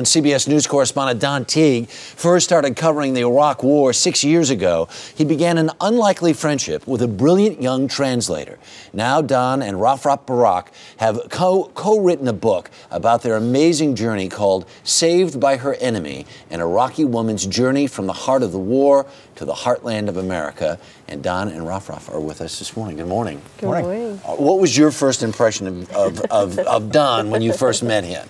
When CBS News correspondent Don Teague first started covering the Iraq War 6 years ago, he began an unlikely friendship with a brilliant young translator. Now Don and Rafraf Barrak have co-written a book about their amazing journey called Saved by Her Enemy, an Iraqi woman's journey from the heart of the war to the heartland of America. And Don and Rafraf are with us this morning. Good morning. Good morning. What was your first impression of Don when you first met him?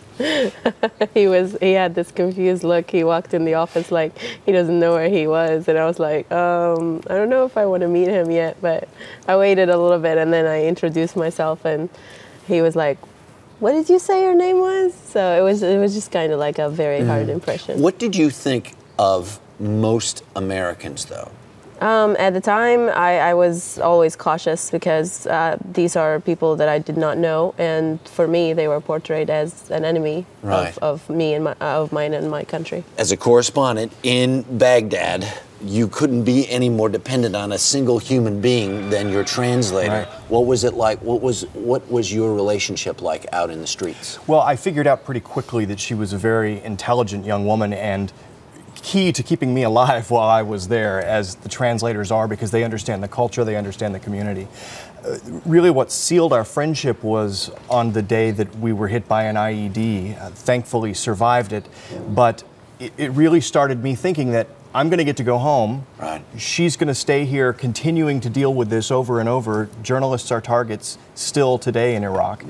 He had this confused look. He walked in the office like he doesn't know where he was, and I was like, I don't know if I want to meet him yet, but I waited a little bit, and then I introduced myself, and he was like, what did you say your name was? So it was just kind of like a very hard impression. What did you think of most Americans, though? At the time, I was always cautious because these are people that I did not know, and for me, they were portrayed as an enemy of me and mine and my country. As a correspondent in Baghdad, you couldn't be any more dependent on a single human being than your translator. Right. What was it like? What was your relationship like out in the streets? Well, I figured out pretty quickly that she was a very intelligent young woman and key to keeping me alive while I was there, as the translators are, because they understand the culture, they understand the community. Really what sealed our friendship was on the day that we were hit by an IED. Thankfully survived it, but it really started me thinking that I'm going to get to go home. Right. She's going to stay here continuing to deal with this over and over. Journalists are targets still today in Iraq.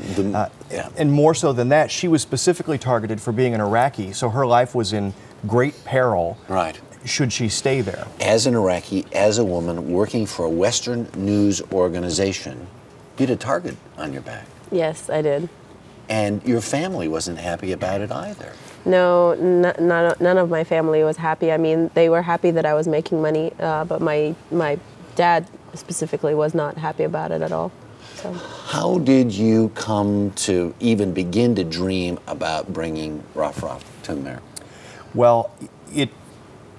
And more so than that, she was specifically targeted for being an Iraqi, so her life was in great peril. Right. Should she stay there? As an Iraqi, as a woman working for a Western news organization, you had a target on your back. Yes, I did. And your family wasn't happy about it either. No, none of my family was happy. I mean, they were happy that I was making money, but my dad specifically was not happy about it at all. So. How did you come to even begin to dream about bringing Rafraf to America? Well,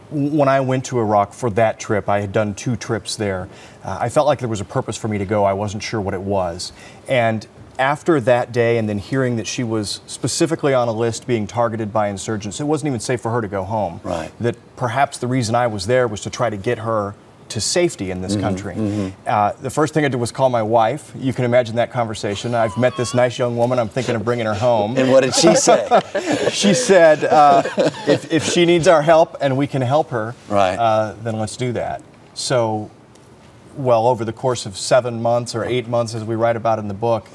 when I went to Iraq for that trip, I had done 2 trips there. I felt like there was a purpose for me to go. I wasn't sure what it was. And after that day, and then hearing that she was specifically on a list being targeted by insurgents, it wasn't even safe for her to go home. Right. That perhaps the reason I was there was to try to get her to safety in this country. The first thing I did was call my wife. You can imagine that conversation. I've met this nice young woman. I'm thinking of bringing her home. And what did she say? She said, if she needs our help and we can help her, then let's do that. So, well, over the course of 7 months or 8 months, as we write about in the book,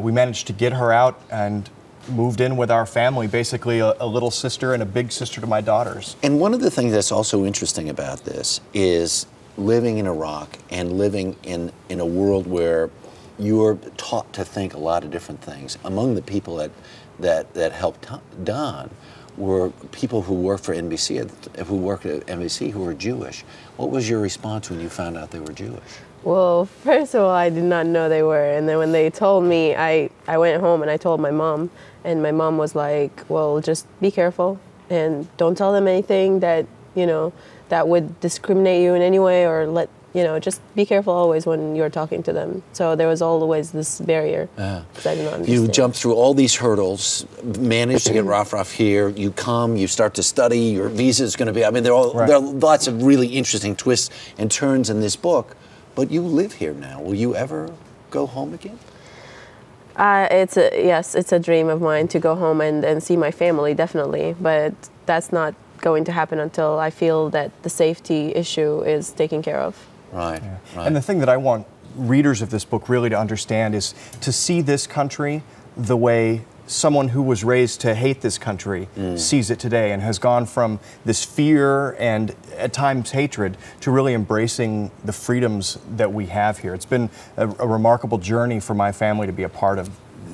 we managed to get her out and moved in with our family, basically a little sister and a big sister to my daughters. And one of the things that's also interesting about this is living in Iraq and living in a world where you're taught to think a lot of different things. Among the people that helped Don were people who worked for NBC, who worked at NBC, who were Jewish. What was your response when you found out they were Jewish? Well, first of all, I did not know they were, and then when they told me, I went home and I told my mom, and my mom was like, well, just be careful and don't tell them anything that, you know, that would discriminate you in any way, or just be careful always when you're talking to them. So there was always this barrier, because I did not understand. You jumped through all these hurdles, managed to get Rafraf here, you come, you start to study, your visa's going to be, I mean, there are lots of really interesting twists and turns in this book, but you live here now. Will you ever go home again? Yes, it's a dream of mine to go home and see my family, definitely, but that's not going to happen until I feel that the safety issue is taken care of. Right. And the thing that I want readers of this book really to understand is to see this country the way someone who was raised to hate this country sees it today, and has gone from this fear and at times hatred to really embracing the freedoms that we have here. It's been a remarkable journey for my family to be a part of,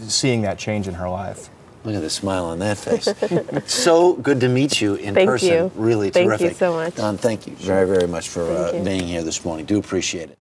seeing that change in her life. Look at the smile on that face. So good to meet you in person. Thank you. Really terrific. Thank you so much. Don, thank you very, very much for being here this morning. Do appreciate it.